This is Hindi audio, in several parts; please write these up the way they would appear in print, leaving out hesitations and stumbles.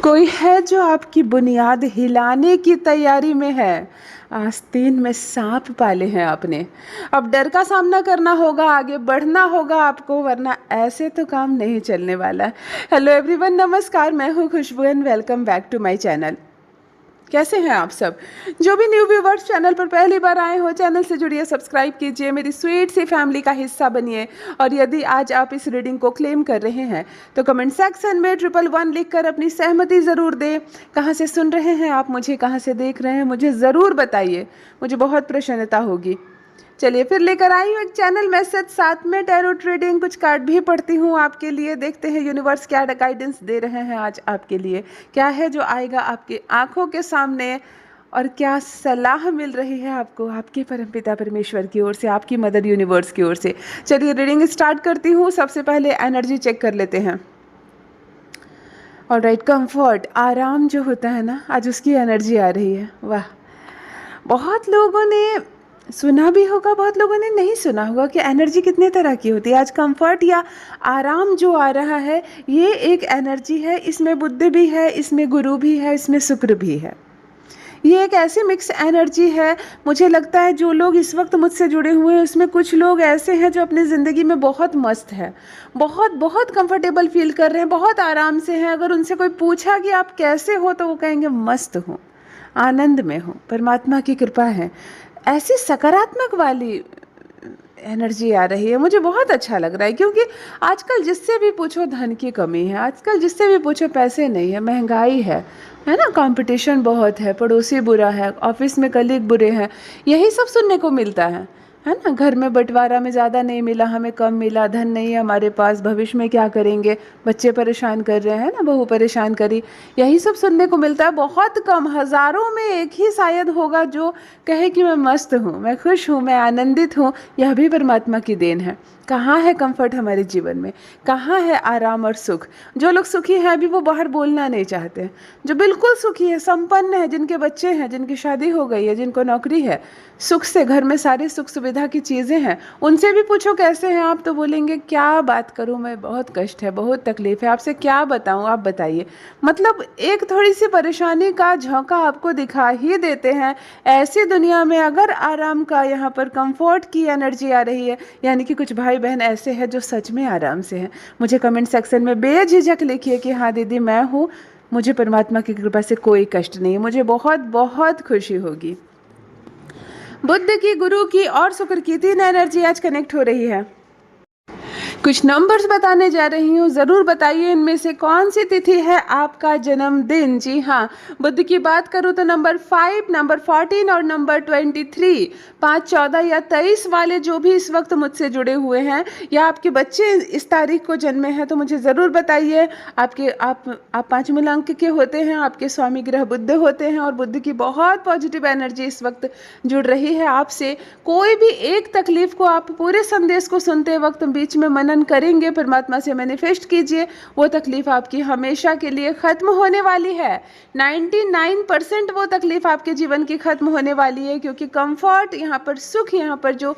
कोई है जो आपकी बुनियाद हिलाने की तैयारी में है। आस्तीन में सांप पाले हैं आपने। अब डर का सामना करना होगा, आगे बढ़ना होगा आपको, वरना ऐसे तो काम नहीं चलने वाला। हेलो एवरीवन, नमस्कार, मैं हूँ Khushboo and welcome back to my channel. कैसे हैं आप सब? जो भी न्यू व्यूवर्स चैनल पर पहली बार आए हो, चैनल से जुड़िए, सब्सक्राइब कीजिए, मेरी स्वीट सी फैमिली का हिस्सा बनिए। और यदि आज आप इस रीडिंग को क्लेम कर रहे हैं तो कमेंट सेक्शन में 111 लिखकर अपनी सहमति ज़रूर दें। कहाँ से सुन रहे हैं आप मुझे, कहाँ से देख रहे हैं, मुझे ज़रूर बताइए, मुझे बहुत प्रसन्नता होगी। चलिए फिर लेकर आई हूँ एक चैनल मैसेज, साथ में टैरो ट्रेडिंग, कुछ कार्ड भी पढ़ती हूँ आपके लिए। देखते हैं यूनिवर्स क्या गाइडेंस दे रहे हैं आज आपके लिए, क्या है जो आएगा आपकी आंखों के सामने, और क्या सलाह मिल रही है आपको आपके परमपिता परमेश्वर की ओर से, आपकी मदर यूनिवर्स की ओर से। चलिए रीडिंग स्टार्ट करती हूँ। सबसे पहले एनर्जी चेक कर लेते हैं। ऑलराइट, कंफर्ट, आराम जो होता है ना, आज उसकी एनर्जी आ रही है। वाह, बहुत लोगों ने सुना भी होगा, बहुत लोगों ने नहीं सुना होगा कि एनर्जी कितने तरह की होती है। आज कंफर्ट या आराम जो आ रहा है, ये एक एनर्जी है। इसमें बुद्ध भी है, इसमें गुरु भी है, इसमें शुक्र भी है। ये एक ऐसी मिक्स एनर्जी है। मुझे लगता है जो लोग इस वक्त मुझसे जुड़े हुए हैं, उसमें कुछ लोग ऐसे हैं जो अपनी ज़िंदगी में बहुत मस्त है, बहुत बहुत कंफर्टेबल फील कर रहे हैं, बहुत आराम से हैं। अगर उनसे कोई पूछा कि आप कैसे हो, तो वो कहेंगे मस्त हूँ, आनंद में हूँ, परमात्मा की कृपा है। ऐसी सकारात्मक वाली एनर्जी आ रही है। मुझे बहुत अच्छा लग रहा है, क्योंकि आजकल जिससे भी पूछो धन की कमी है, आजकल जिससे भी पूछो पैसे नहीं है, महंगाई है ना, कंपटीशन बहुत है, पड़ोसी बुरा है, ऑफिस में कलीग बुरे हैं, यही सब सुनने को मिलता है ना। घर में बंटवारा में ज़्यादा नहीं मिला, हमें कम मिला, धन नहीं है हमारे पास, भविष्य में क्या करेंगे, बच्चे परेशान कर रहे हैं ना, बहू परेशान करी, यही सब सुनने को मिलता है। बहुत कम, हज़ारों में एक ही शायद होगा जो कहे कि मैं मस्त हूँ, मैं खुश हूँ, मैं आनंदित हूँ। यह भी परमात्मा की देन है। कहाँ है कंफर्ट हमारे जीवन में, कहाँ है आराम और सुख? जो लोग सुखी हैं अभी वो बाहर बोलना नहीं चाहते। जो बिल्कुल सुखी है, संपन्न है, जिनके बच्चे हैं, जिनकी शादी हो गई है, जिनको नौकरी है, सुख से घर में सारी सुख सुविधा की चीज़ें हैं, उनसे भी पूछो कैसे हैं आप, तो बोलेंगे क्या बात करूं मैं, बहुत कष्ट है, बहुत तकलीफ है, आपसे क्या बताऊं, आप बताइए। मतलब एक थोड़ी सी परेशानी का झोंका आपको दिखा ही देते हैं। ऐसी दुनिया में अगर आराम का, यहाँ पर कंफर्ट की एनर्जी आ रही है, यानी कि कुछ भाई बहन ऐसे हैं जो सच में आराम से हैं। मुझे कमेंट सेक्शन में बेझिझक लिखिए कि हाँ दीदी मैं हूँ, मुझे परमात्मा की कृपा से कोई कष्ट नहीं है, मुझे बहुत बहुत खुशी होगी। बुद्ध की, गुरु की और शुक्र की 3 एनर्जी आज कनेक्ट हो रही है। कुछ नंबर्स बताने जा रही हूँ, ज़रूर बताइए इनमें से कौन सी तिथि है आपका जन्मदिन। जी हाँ, बुद्ध की बात करूँ तो नंबर 5, नंबर 14 और नंबर 23, 5, 14 या 23 वाले जो भी इस वक्त मुझसे जुड़े हुए हैं, या आपके बच्चे इस तारीख को जन्मे हैं, तो मुझे ज़रूर बताइए। आप 5 मूल अंक के होते हैं, आपके स्वामी ग्रह बुद्ध होते हैं, और बुद्ध की बहुत पॉजिटिव एनर्जी इस वक्त जुड़ रही है आपसे। कोई भी एक तकलीफ को आप पूरे संदेश को सुनते वक्त बीच में मनन करेंगे, परमात्मा से मैनिफेस्ट कीजिए, वो तकलीफ आपकी हमेशा के लिए खत्म होने वाली है। 99% वो तकलीफ आपके जीवन की खत्म होने वाली है, क्योंकि कंफर्ट, यहाँ पर सुख, यहाँ पर जो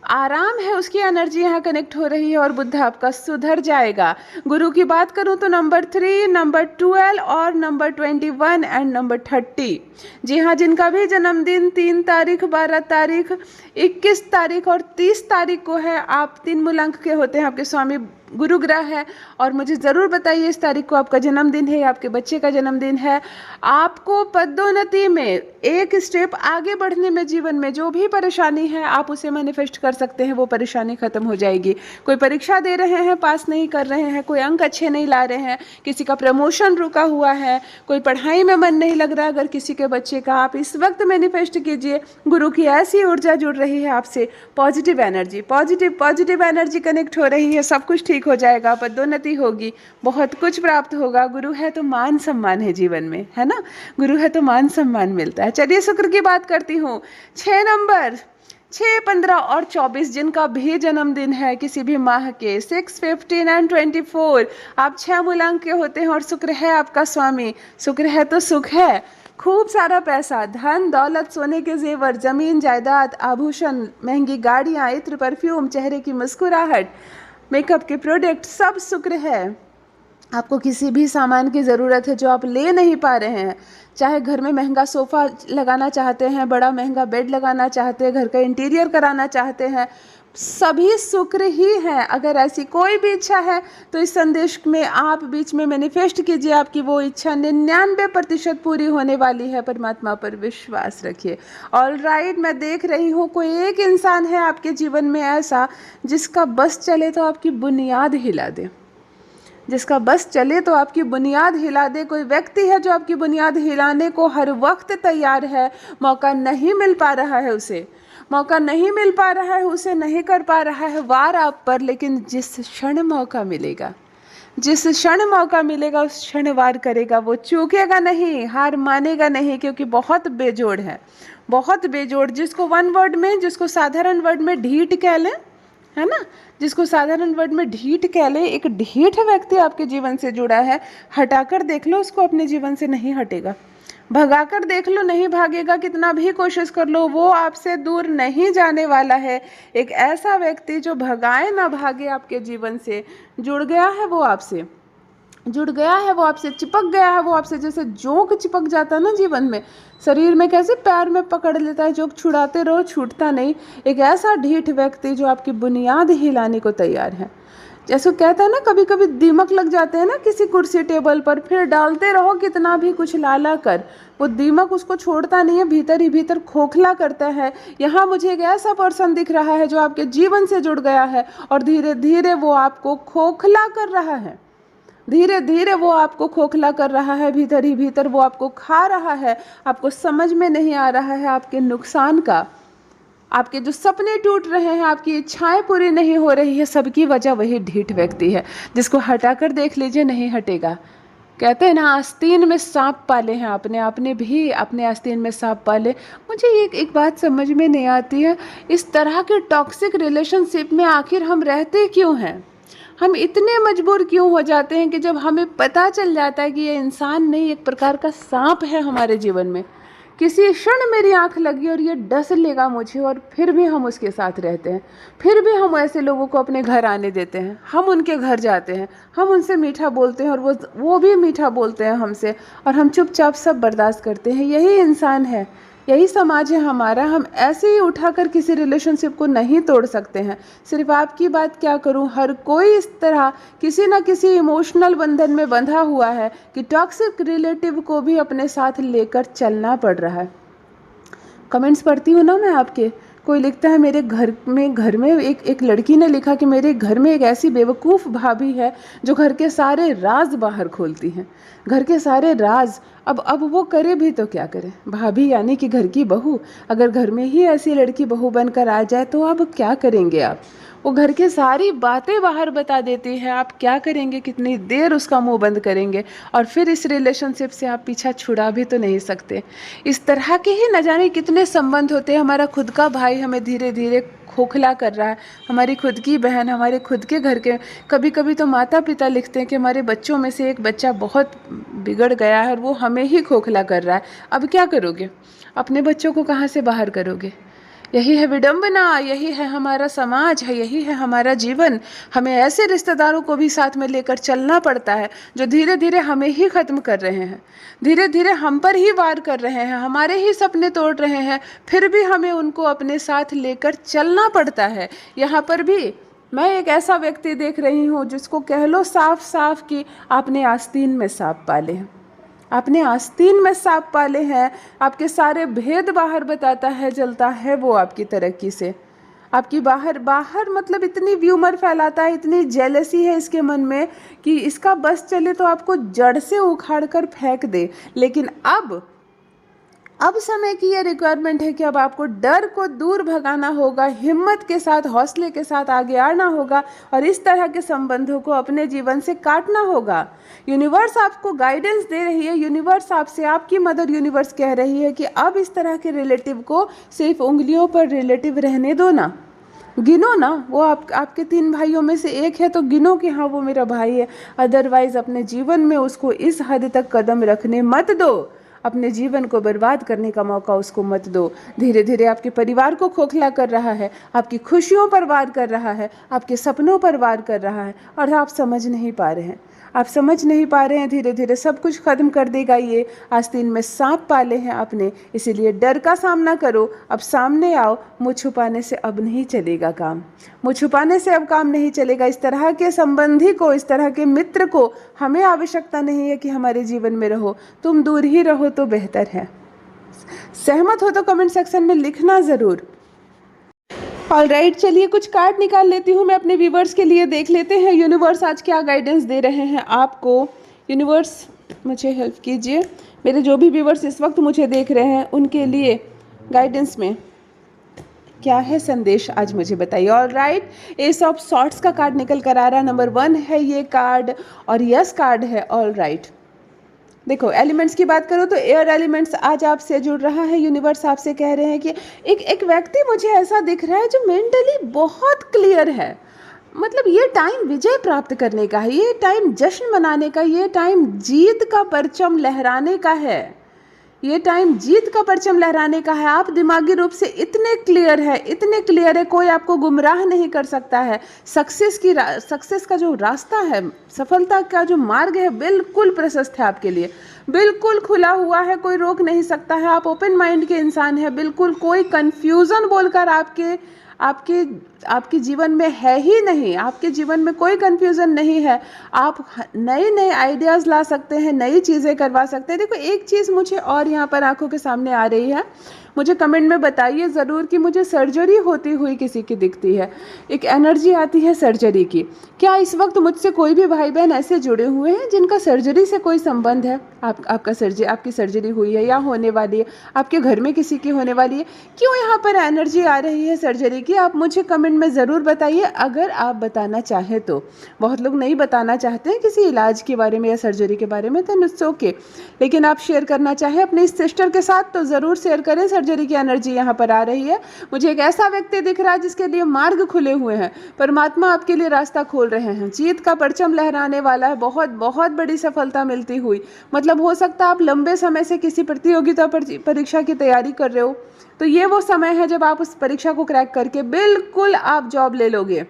आराम है, उसकी एनर्जी यहाँ कनेक्ट हो रही है, और बुद्ध आपका सुधर जाएगा। गुरु की बात करूँ तो नंबर 3, नंबर 12 और नंबर 21 एंड नंबर 30। जी हाँ, जिनका भी जन्मदिन 3 तारीख, 12 तारीख, 21 तारीख और 30 तारीख को है, आप 3 मूल अंक के होते हैं, आपके स्वामी गुरु ग्रह है। और मुझे ज़रूर बताइए इस तारीख को आपका जन्मदिन है या आपके बच्चे का जन्मदिन है। आपको पदोन्नति में एक स्टेप आगे बढ़ने में, जीवन में जो भी परेशानी है आप उसे मैनिफेस्ट कर सकते हैं, वो परेशानी खत्म हो जाएगी। कोई परीक्षा दे रहे हैं, पास नहीं कर रहे हैं, कोई अंक अच्छे नहीं ला रहे हैं, किसी का प्रमोशन रुका हुआ है, कोई पढ़ाई में मन नहीं लग रहा, अगर किसी के बच्चे का, आप इस वक्त मैनिफेस्ट कीजिए। गुरु की ऐसी ऊर्जा जुड़ रही है आपसे, positive energy, positive energy connect हो रही है, सब कुछ ठीक हो जाएगा, पदोन्नति होगी, बहुत कुछ प्राप्त होगा। गुरु है तो मान सम्मान है जीवन में, है ना, गुरु है तो मान सम्मान मिलता है। चलिए शुक्र की बात करती हूँ। 6 नंबर, 6, 15 और 24, जिनका भी जन्मदिन है किसी भी माह के, 6, 15 एंड 24, आप 6 मूल अंक के होते हैं, और शुक्र है आपका स्वामी। शुक्र है तो सुख है, खूब सारा पैसा, धन दौलत, सोने के जेवर, जमीन जायदाद, आभूषण, महंगी गाड़ियाँ, इत्र, परफ्यूम, चेहरे की मुस्कुराहट, मेकअप के प्रोडक्ट, सब शुक्र है। आपको किसी भी सामान की ज़रूरत है जो आप ले नहीं पा रहे हैं, चाहे घर में महंगा सोफ़ा लगाना चाहते हैं, बड़ा महंगा बेड लगाना चाहते हैं, घर का इंटीरियर कराना चाहते हैं, सभी शुक्र ही हैं। अगर ऐसी कोई भी इच्छा है तो इस संदेश में आप बीच में मैनिफेस्ट कीजिए, आपकी वो इच्छा 99% पूरी होने वाली है। परमात्मा पर विश्वास रखिए। ऑलराइट, मैं देख रही हूँ कोई एक इंसान है आपके जीवन में ऐसा जिसका बस चले तो आपकी बुनियाद हिला दे, जिसका बस चले तो आपकी बुनियाद हिला दे। कोई व्यक्ति है जो आपकी बुनियाद हिलाने को हर वक्त तैयार है, मौका नहीं मिल पा रहा है उसे, मौका नहीं मिल पा रहा है उसे, नहीं कर पा रहा है वार आप पर, लेकिन जिस क्षण मौका मिलेगा, जिस क्षण मौका मिलेगा उस क्षण वार करेगा। वो चूकेगा नहीं, हार मानेगा नहीं, क्योंकि बहुत बेजोड़ है, बहुत बेजोड़। जिसको वन वर्ड में, जिसको साधारण वर्ड में ढीठ कह लें, है ना, जिसको साधारण वर्ड में ढीठ कह लें, एक ढीठ व्यक्ति आपके जीवन से जुड़ा है। हटाकर देख लो उसको, अपने जीवन से नहीं हटेगा। भगाकर देख लो, नहीं भागेगा, कितना भी कोशिश कर लो वो आपसे दूर नहीं जाने वाला है। एक ऐसा व्यक्ति जो भगाए ना भागे आपके जीवन से, जुड़ गया है वो आपसे, जुड़ गया है वो आपसे, चिपक गया है वो आपसे। जैसे जोंक चिपक जाता है ना जीवन में, शरीर में कैसे पैर में पकड़ लेता है, जोंक छुड़ाते रहो छूटता नहीं। एक ऐसा ढीठ व्यक्ति जो आपकी बुनियाद हिलाने को तैयार है। जैसे कहता है ना, कभी कभी दीमक लग जाते हैं ना किसी कुर्सी टेबल पर, फिर डालते रहो कितना भी कुछ लाला कर, वो दीमक उसको छोड़ता नहीं है, भीतर ही भीतर खोखला करता है। यहाँ मुझे एक ऐसा पर्सन दिख रहा है जो आपके जीवन से जुड़ गया है और धीरे धीरे वो आपको खोखला कर रहा है, धीरे धीरे वो आपको खोखला कर रहा है, भीतर ही भीतर वो आपको खा रहा है। आपको समझ में नहीं आ रहा है आपके नुकसान का, आपके जो सपने टूट रहे हैं, आपकी इच्छाएं पूरी नहीं हो रही है, सबकी वजह वही ढीठ व्यक्ति है, जिसको हटाकर देख लीजिए नहीं हटेगा। कहते हैं ना, आस्तीन में सांप पाले हैं आपने, आपने भी अपने आस्तीन में सांप पाले। मुझे एक बात समझ में नहीं आती है, इस तरह के टॉक्सिक रिलेशनशिप में आखिर हम रहते क्यों हैं? हम इतने मजबूर क्यों हो जाते हैं कि जब हमें पता चल जाता है कि ये इंसान नहीं, एक प्रकार का सांप है हमारे जीवन में, किसी क्षण मेरी आंख लगी और ये डस लेगा मुझे, और फिर भी हम उसके साथ रहते हैं, फिर भी हम ऐसे लोगों को अपने घर आने देते हैं, हम उनके घर जाते हैं, हम उनसे मीठा बोलते हैं और वो भी मीठा बोलते हैं हमसे, और हम चुपचाप सब बर्दाश्त करते हैं। यही इंसान है, यही समाज है हमारा। हम ऐसे ही उठाकर किसी रिलेशनशिप को नहीं तोड़ सकते हैं। सिर्फ आपकी बात क्या करूं, हर कोई इस तरह किसी न किसी इमोशनल बंधन में बंधा हुआ है कि टॉक्सिक रिलेटिव को भी अपने साथ लेकर चलना पड़ रहा है। कमेंट्स पढ़ती हूँ ना मैं आपके, कोई लिखता है मेरे घर में एक लड़की ने लिखा कि मेरे घर में एक ऐसी बेवकूफ़ भाभी है जो घर के सारे राज बाहर खोलती हैं, घर के सारे राज। अब वो करे भी तो क्या करे, भाभी यानी कि घर की बहू। अगर घर में ही ऐसी लड़की बहू बनकर आ जाए तो अब क्या करेंगे आप? वो घर के सारी बातें बाहर बता देती है, आप क्या करेंगे, कितनी देर उसका मुंह बंद करेंगे? और फिर इस रिलेशनशिप से आप पीछा छुड़ा भी तो नहीं सकते। इस तरह के ही न जाने कितने संबंध होते हैं। हमारा खुद का भाई हमें धीरे धीरे खोखला कर रहा है, हमारी खुद की बहन, हमारे खुद के घर के, कभी कभी तो माता पिता लिखते हैं कि हमारे बच्चों में से एक बच्चा बहुत बिगड़ गया है और वो हमें ही खोखला कर रहा है। अब क्या करोगे? अपने बच्चों को कहाँ से बाहर करोगे? यही है विडंबना, यही है हमारा समाज है, यही है हमारा जीवन। हमें ऐसे रिश्तेदारों को भी साथ में लेकर चलना पड़ता है जो धीरे धीरे हमें ही ख़त्म कर रहे हैं, धीरे धीरे हम पर ही वार कर रहे हैं, हमारे ही सपने तोड़ रहे हैं, फिर भी हमें उनको अपने साथ लेकर चलना पड़ता है। यहाँ पर भी मैं एक ऐसा व्यक्ति देख रही हूँ जिसको कह लो साफ साफ कि आपने आस्तीन में सांप पाले हैं, आपने आस्तीन में सांप पाले हैं। आपके सारे भेद बाहर बताता है, जलता है वो आपकी तरक्की से, आपकी बाहर मतलब इतनी व्यूमर फैलाता है, इतनी जेलसी है इसके मन में कि इसका बस चले तो आपको जड़ से उखाड़ कर फेंक दे। लेकिन अब समय की ये रिक्वायरमेंट है कि अब आपको डर को दूर भगाना होगा, हिम्मत के साथ, हौसले के साथ आगे आना होगा और इस तरह के संबंधों को अपने जीवन से काटना होगा। यूनिवर्स आपको गाइडेंस दे रही है, यूनिवर्स आपसे, आपकी मदर यूनिवर्स कह रही है कि अब इस तरह के रिलेटिव को सिर्फ उंगलियों पर रिलेटिव रहने दो ना, गिनो ना। वो आपके 3 भाइयों में से एक है तो गिनो कि हाँ वो मेरा भाई है। अदरवाइज अपने जीवन में उसको इस हद तक कदम रखने मत दो, अपने जीवन को बर्बाद करने का मौका उसको मत दो। धीरे धीरे आपके परिवार को खोखला कर रहा है, आपकी खुशियों पर वार कर रहा है, आपके सपनों पर वार कर रहा है और आप समझ नहीं पा रहे हैं। आप समझ नहीं पा रहे हैं, धीरे धीरे सब कुछ ख़त्म कर देगा ये। आस्तीन में सांप पाले हैं आपने, इसीलिए डर का सामना करो। अब सामने आओ, मुँह छुपाने से अब नहीं चलेगा काम, मुँह छुपाने से अब काम नहीं चलेगा। इस तरह के संबंधी को, इस तरह के मित्र को हमें आवश्यकता नहीं है कि हमारे जीवन में रहो, तुम दूर ही रहो तो बेहतर है। सहमत हो तो कमेंट सेक्शन में लिखना ज़रूर। ऑलराइट, चलिए कुछ कार्ड निकाल लेती हूँ मैं अपने व्यूवर्स के लिए, देख लेते हैं यूनिवर्स आज क्या गाइडेंस दे रहे हैं आपको। यूनिवर्स मुझे हेल्प कीजिए, मेरे जो भी व्यूवर्स इस वक्त मुझे देख रहे हैं उनके लिए गाइडेंस में क्या है संदेश आज मुझे बताइए। ऑलराइट, एस ऑफ सॉर्ट्स का कार्ड निकल कर आ रहा है, नंबर 1 है ये कार्ड और यस कार्ड है। ऑलराइट, देखो एलिमेंट्स की बात करो तो एयर एलिमेंट्स आज आपसे जुड़ रहा है। यूनिवर्स आपसे कह रहे हैं कि एक व्यक्ति मुझे ऐसा दिख रहा है जो मेंटली बहुत क्लियर है। मतलब ये टाइम विजय प्राप्त करने का है, ये टाइम जश्न मनाने का, ये टाइम जीत का परचम लहराने का है, ये टाइम जीत का परचम लहराने का है। आप दिमागी रूप से इतने क्लियर है, इतने क्लियर है, कोई आपको गुमराह नहीं कर सकता है। सक्सेस का जो रास्ता है, सफलता का जो मार्ग है, बिल्कुल प्रशस्त है आपके लिए, बिल्कुल खुला हुआ है, कोई रोक नहीं सकता है। आप ओपन माइंड के इंसान हैं, बिल्कुल कोई कंफ्यूजन बोलकर आपके जीवन में है ही नहीं, आपके जीवन में कोई कंफ्यूजन नहीं है। आप नए नए आइडियाज़ ला सकते हैं, नई चीज़ें करवा सकते हैं। देखो एक चीज़ मुझे और यहाँ पर आंखों के सामने आ रही है, मुझे कमेंट में बताइए ज़रूर कि मुझे सर्जरी होती हुई किसी की दिखती है, एक एनर्जी आती है सर्जरी की। क्या इस वक्त मुझसे कोई भी भाई बहन ऐसे जुड़े हुए हैं जिनका सर्जरी से कोई संबंध है? आपकी सर्जरी हुई है या होने वाली है, आपके घर में किसी की होने वाली है? क्यों यहाँ पर एनर्जी आ रही है सर्जरी की? आप मुझे कमेंट में ज़रूर बताइए अगर आप बताना चाहें तो। बहुत लोग नहीं बताना चाहते हैं किसी इलाज के बारे में या सर्जरी के बारे में, तो इट्स ओके, लेकिन आप शेयर करना चाहें अपने इस सिस्टर के साथ तो ज़रूर शेयर करें। सर्जरी की एनर्जी यहाँ पर आ रही है। मुझे एक ऐसा व्यक्ति दिख रहा है जिसके लिए मार्ग खुले हुए हैं, परमात्मा आपके लिए रास्ता खोल रहे हैं, जीत का परचम लहराने वाला है, बहुत बहुत बड़ी सफलता मिलती हुई। मतलब हो सकता है आप लंबे समय से किसी प्रतियोगिता परीक्षा की तैयारी कर रहे हो, तो ये वो समय है जब आप उस परीक्षा को क्रैक करके बिल्कुल आप जॉब ले लोगे।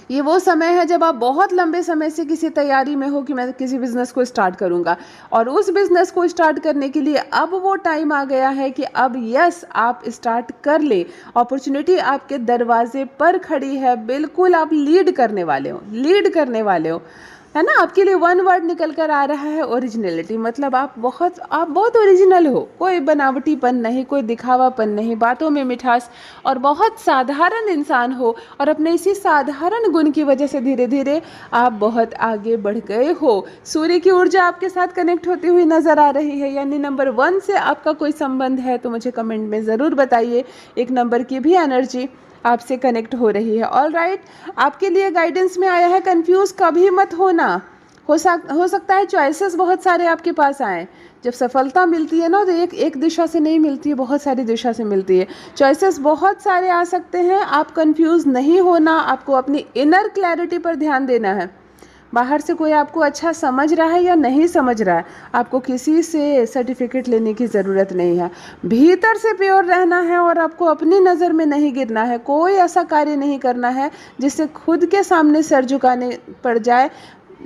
ये वो समय है जब आप बहुत लंबे समय से किसी तैयारी में हो कि मैं किसी बिज़नेस को स्टार्ट करूंगा, और उस बिज़नेस को स्टार्ट करने के लिए अब वो टाइम आ गया है कि अब यस आप स्टार्ट कर ले। अपॉर्चुनिटी आपके दरवाजे पर खड़ी है, बिल्कुल आप लीड करने वाले हो, है ना। आपके लिए 1 वर्ड निकल कर आ रहा है, ओरिजिनलिटी। मतलब आप बहुत ओरिजिनल हो, कोई बनावटीपन नहीं, कोई दिखावापन नहीं, बातों में मिठास, और बहुत साधारण इंसान हो, और अपने इसी साधारण गुण की वजह से धीरे धीरे आप बहुत आगे बढ़ गए हो। सूर्य की ऊर्जा आपके साथ कनेक्ट होती हुई नजर आ रही है, यानी नंबर 1 से आपका कोई संबंध है तो मुझे कमेंट में ज़रूर बताइए। एक नंबर की भी एनर्जी आपसे कनेक्ट हो रही है। ऑलराइट, आपके लिए गाइडेंस में आया है कंफ्यूज कभी मत होना। हो सकता है चॉइसेस बहुत सारे आपके पास आए। जब सफलता मिलती है ना तो एक दिशा से नहीं मिलती है, बहुत सारी दिशा से मिलती है। चॉइसेस बहुत सारे आ सकते हैं, आप कंफ्यूज नहीं होना, आपको अपनी इनर क्लैरिटी पर ध्यान देना है। बाहर से कोई आपको अच्छा समझ रहा है या नहीं समझ रहा है, आपको किसी से सर्टिफिकेट लेने की ज़रूरत नहीं है। भीतर से प्योर रहना है और आपको अपनी नज़र में नहीं गिरना है। कोई ऐसा कार्य नहीं करना है जिससे खुद के सामने सर झुकाने पड़ जाए।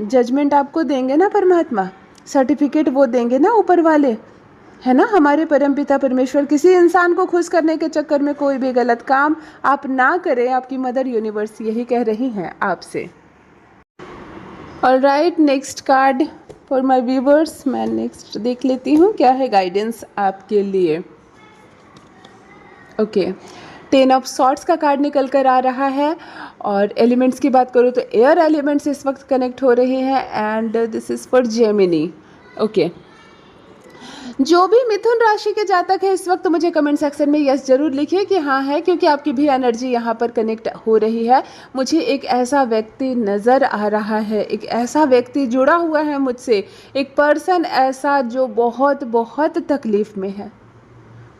जजमेंट आपको देंगे ना परमात्मा, सर्टिफिकेट वो देंगे ना ऊपर वाले, है ना, हमारे परमपिता परमेश्वर। किसी इंसान को खुश करने के चक्कर में कोई भी गलत काम आप ना करें, आपकी मदर यूनिवर्स यही कह रही हैं आपसे। Alright, next card for my viewers, मैं नेक्स्ट देख लेती हूँ क्या है गाइडेंस आपके लिए। ओके, 10 ऑफ सॉर्ट्स का कार्ड निकल कर आ रहा है, और एलिमेंट्स की बात करूँ तो एयर एलिमेंट्स इस वक्त कनेक्ट हो रहे हैं, and this is for Gemini. Okay, जो भी मिथुन राशि के जातक है इस वक्त मुझे कमेंट सेक्शन में यस जरूर लिखिए कि हाँ है, क्योंकि आपकी भी एनर्जी यहाँ पर कनेक्ट हो रही है। मुझे एक ऐसा व्यक्ति नज़र आ रहा है, एक ऐसा व्यक्ति जुड़ा हुआ है मुझसे, एक पर्सन ऐसा जो बहुत बहुत तकलीफ़ में है,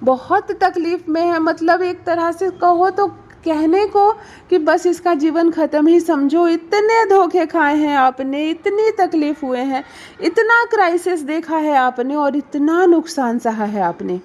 बहुत तकलीफ़ में है। मतलब एक तरह से कहो तो कहने को कि बस इसका जीवन ख़त्म ही समझो। इतने धोखे खाए हैं आपने, इतनी तकलीफ़ हुए हैं, इतना क्राइसिस देखा है आपने, और इतना नुकसान सहा है आपने।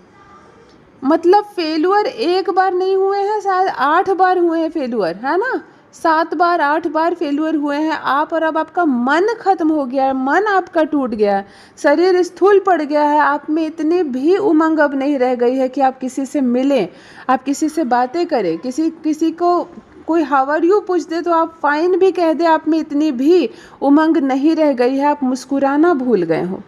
मतलब फेलुअर एक बार नहीं हुए हैं, शायद 8 बार हुए हैं फेलुअर, है ना। 7 बार 8 बार फेल्यूर हुए हैं आप, और अब आपका मन खत्म हो गया है, मन आपका टूट गया है, शरीर स्थूल पड़ गया है, आप में इतनी भी उमंग अब नहीं रह गई है कि आप किसी से मिलें, आप किसी से बातें करें, किसी किसी को कोई हाउ आर यू पूछ दे तो आप फाइन भी कह दे, आप में इतनी भी उमंग नहीं रह गई है, आप मुस्कुराना भूल गए हो।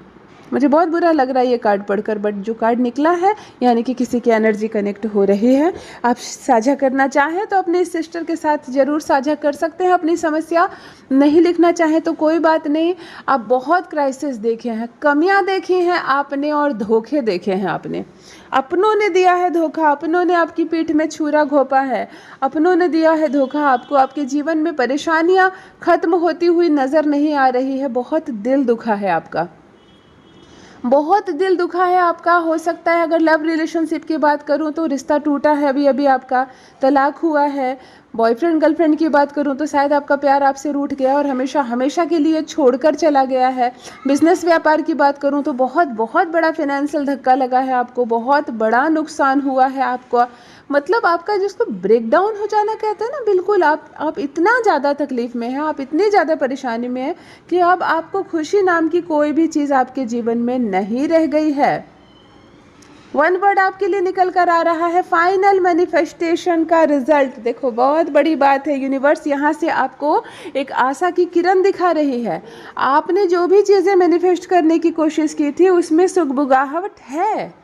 मुझे बहुत बुरा लग रहा है ये कार्ड पढ़कर, बट जो कार्ड निकला है यानी कि किसी की एनर्जी कनेक्ट हो रही है। आप साझा करना चाहें तो अपने सिस्टर के साथ ज़रूर साझा कर सकते हैं अपनी समस्या, नहीं लिखना चाहें तो कोई बात नहीं। आप बहुत क्राइसिस देखे हैं, कमियां देखी हैं आपने, और धोखे देखे हैं आपने। अपनों ने दिया है धोखा, अपनों ने आपकी पीठ में छुरा घोंपा है, अपनों ने दिया है धोखा आपको। आपके जीवन में परेशानियां खत्म होती हुई नज़र नहीं आ रही है, बहुत दिल दुखा है आपका, बहुत दिल दुखा है आपका। हो सकता है अगर लव रिलेशनशिप की बात करूं तो रिश्ता टूटा है अभी अभी आपका, तलाक हुआ है। बॉयफ्रेंड गर्लफ्रेंड की बात करूं तो शायद आपका प्यार आपसे रूठ गया और हमेशा हमेशा के लिए छोड़कर चला गया है। बिजनेस व्यापार की बात करूं तो बहुत बहुत बड़ा फाइनेंशियल धक्का लगा है आपको, बहुत बड़ा नुकसान हुआ है आपको, मतलब आपका जिसको ब्रेक डाउन हो जाना कहते हैं ना, बिल्कुल आप इतना ज़्यादा तकलीफ़ में हैं, आप इतनी ज़्यादा परेशानी में हैं कि अब आपको खुशी नाम की कोई भी चीज़ आपके जीवन में नहीं रह गई है। वन वर्ड आपके लिए निकल कर आ रहा है, फाइनल मैनिफेस्टेशन का रिजल्ट। देखो बहुत बड़ी बात है, यूनिवर्स यहाँ से आपको एक आशा की किरण दिखा रही है। आपने जो भी चीज़ें मैनिफेस्ट करने की कोशिश की थी उसमें सुगबुगाहट है,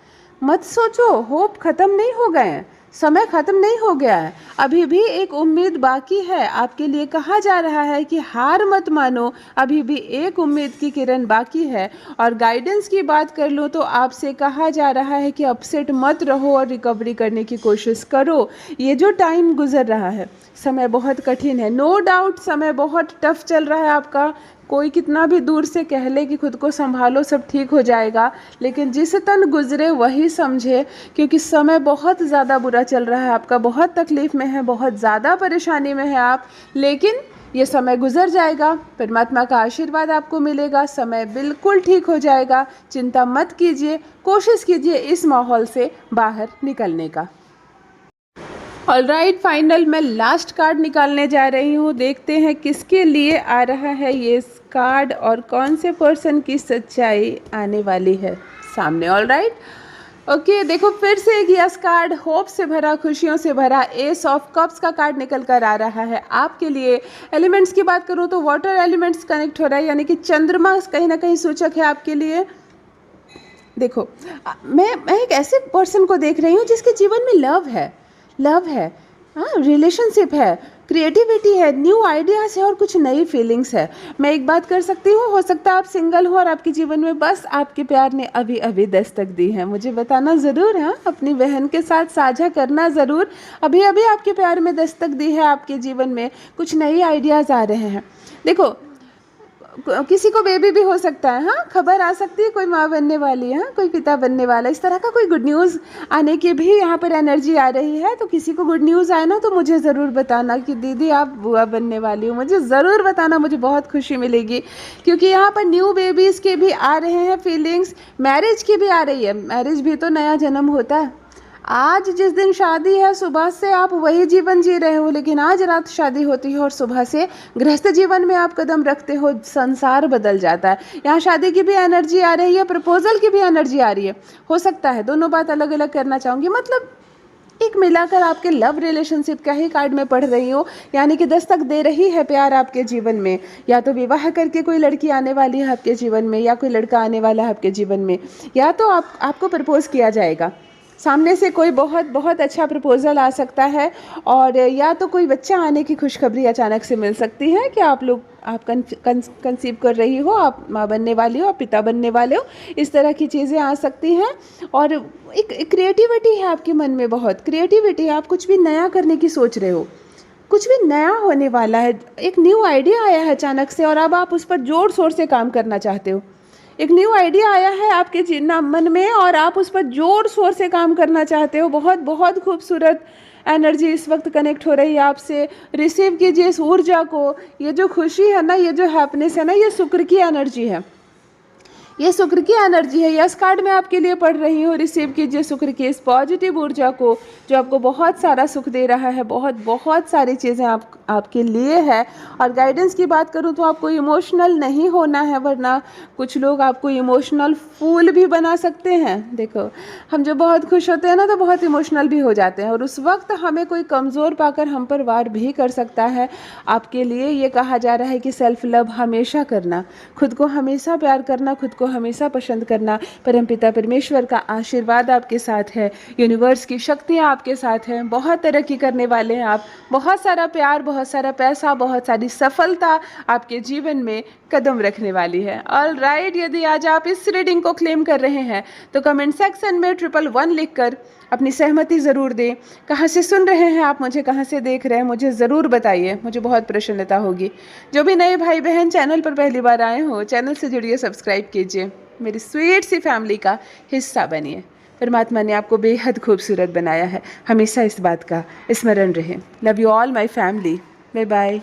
मत सोचो, होप ख़त्म नहीं हो गए हैं, समय ख़त्म नहीं हो गया है, अभी भी एक उम्मीद बाकी है। आपके लिए कहा जा रहा है कि हार मत मानो, अभी भी एक उम्मीद की किरण बाकी है। और गाइडेंस की बात कर लो तो आपसे कहा जा रहा है कि अपसेट मत रहो और रिकवरी करने की कोशिश करो। ये जो टाइम गुजर रहा है, समय बहुत कठिन है, नो डाउट समय बहुत टफ चल रहा है आपका। कोई कितना भी दूर से कह ले कि खुद को संभालो सब ठीक हो जाएगा, लेकिन जिस तन गुजरे वही समझे, क्योंकि समय बहुत ज़्यादा बुरा चल रहा है आपका, बहुत तकलीफ़ में है, बहुत ज़्यादा परेशानी में है आप। लेकिन ये समय गुजर जाएगा, परमात्मा का आशीर्वाद आपको मिलेगा, समय बिल्कुल ठीक हो जाएगा। चिंता मत कीजिए, कोशिश कीजिए इस माहौल से बाहर निकलने का। ऑलराइट, फाइनल मैं लास्ट कार्ड निकालने जा रही हूँ। देखते हैं किसके लिए आ रहा है ये कार्ड और कौन से पर्सन की सच्चाई आने वाली है सामने। ऑलराइट, ओके, देखो फिर से एक यस कार्ड, होप से भरा, खुशियों से भरा, एस ऑफ कप्स का कार्ड निकल कर आ रहा है आपके लिए। एलिमेंट्स की बात करूँ तो वाटर एलिमेंट्स कनेक्ट हो रहा है, यानी कि चंद्रमा कहीं ना कहीं सूचक है आपके लिए। देखो मैं एक ऐसे पर्सन को देख रही हूँ जिसके जीवन में लव है, हाँ, रिलेशनशिप है, क्रिएटिविटी है, न्यू आइडियाज़ है और कुछ नई फीलिंग्स है। मैं एक बात कर सकती हूँ, हो सकता है आप सिंगल हो और आपके जीवन में बस आपके प्यार ने अभी अभी दस्तक दी है। मुझे बताना ज़रूर, हाँ, अपनी बहन के साथ साझा करना ज़रूर। अभी अभी आपके प्यार में दस्तक दी है, आपके जीवन में कुछ नई आइडियाज़ आ रहे हैं। देखो किसी को बेबी भी हो सकता है, हाँ, खबर आ सकती है, कोई माँ बनने वाली है, हाँ, कोई पिता बनने वाला, इस तरह का कोई गुड न्यूज़ आने की भी यहाँ पर एनर्जी आ रही है। तो किसी को गुड न्यूज़ आए ना तो मुझे ज़रूर बताना कि दीदी आप बुआ बनने वाली हो, मुझे ज़रूर बताना, मुझे बहुत खुशी मिलेगी। क्योंकि यहाँ पर न्यू बेबीज़ के भी आ रहे हैं फीलिंग्स, मैरिज की भी आ रही है, मैरिज भी तो नया जन्म होता है। आज जिस दिन शादी है सुबह से आप वही जीवन जी रहे हो, लेकिन आज रात शादी होती है और सुबह से गृहस्थ जीवन में आप कदम रखते हो, संसार बदल जाता है। यहाँ शादी की भी एनर्जी आ रही है, प्रपोजल की भी एनर्जी आ रही है। हो सकता है दोनों बात अलग अलग करना चाहूँगी, मतलब एक मिलाकर आपके लव रिलेशनशिप का ही कार्ड में पढ़ रही हूँ, यानी कि दस्तक दे रही है प्यार आपके जीवन में। या तो विवाह करके कोई लड़की आने वाली है आपके जीवन में, या कोई लड़का आने वाला है आपके जीवन में, या तो आपको प्रपोज किया जाएगा, सामने से कोई बहुत बहुत अच्छा प्रपोजल आ सकता है, और या तो कोई बच्चा आने की खुशखबरी अचानक से मिल सकती है कि आप कंसीव कर रही हो, आप माँ बनने वाली हो, आप पिता बनने वाले हो, इस तरह की चीज़ें आ सकती हैं। और एक क्रिएटिविटी है आपके मन में, बहुत क्रिएटिविटी है, आप कुछ भी नया करने की सोच रहे हो, कुछ भी नया होने वाला है, एक न्यू आइडिया आया है अचानक से और अब आप उस पर जोर शोर से काम करना चाहते हो। एक न्यू आइडिया आया है आपके मन में और आप उस पर जोर शोर से काम करना चाहते हो। बहुत बहुत खूबसूरत एनर्जी इस वक्त कनेक्ट हो रही है आपसे। रिसीव कीजिए इस ऊर्जा को। ये जो खुशी है ना, ये जो हैप्पीनेस है ना, ये शुक्र की एनर्जी है। ये शुक्र की एनर्जी है। यस कार्ड मैं आपके लिए पढ़ रही हूँ। रिसीव कीजिए शुक्र की इस पॉजिटिव ऊर्जा को जो आपको बहुत सारा सुख दे रहा है, बहुत बहुत सारी चीज़ें आपके लिए है। और गाइडेंस की बात करूँ तो आपको इमोशनल नहीं होना है, वरना कुछ लोग आपको इमोशनल फूल भी बना सकते हैं। देखो, हम जब बहुत खुश होते हैं ना तो बहुत इमोशनल भी हो जाते हैं, और उस वक्त हमें कोई कमज़ोर पाकर हम पर वार भी कर सकता है। आपके लिए ये कहा जा रहा है कि सेल्फ लव हमेशा करना, खुद को हमेशा प्यार करना, खुद को हमेशा पसंद करना। परमपिता परमेश्वर का आशीर्वाद आपके साथ है, यूनिवर्स की शक्तियाँ आपके साथ हैं, बहुत तरक्की करने वाले हैं आप, बहुत सारा प्यार, बहुत सारा पैसा, बहुत सारी सफलता आपके जीवन में कदम रखने वाली है। ऑल राइट, यदि आज आप इस रीडिंग को क्लेम कर रहे हैं तो कमेंट सेक्शन में 111 लिखकर अपनी सहमति ज़रूर दें। कहाँ से सुन रहे हैं आप मुझे, कहाँ से देख रहे हैं, मुझे ज़रूर बताइए, मुझे बहुत प्रसन्नता होगी। जो भी नए भाई बहन चैनल पर पहली बार आए हो, चैनल से जुड़िए, सब्सक्राइब कीजिए, मेरी स्वीट सी फैमिली का हिस्सा बनिए। परमात्मा ने आपको बेहद खूबसूरत बनाया है, हमेशा इस बात का स्मरण रहे। Love you all my family, bye bye.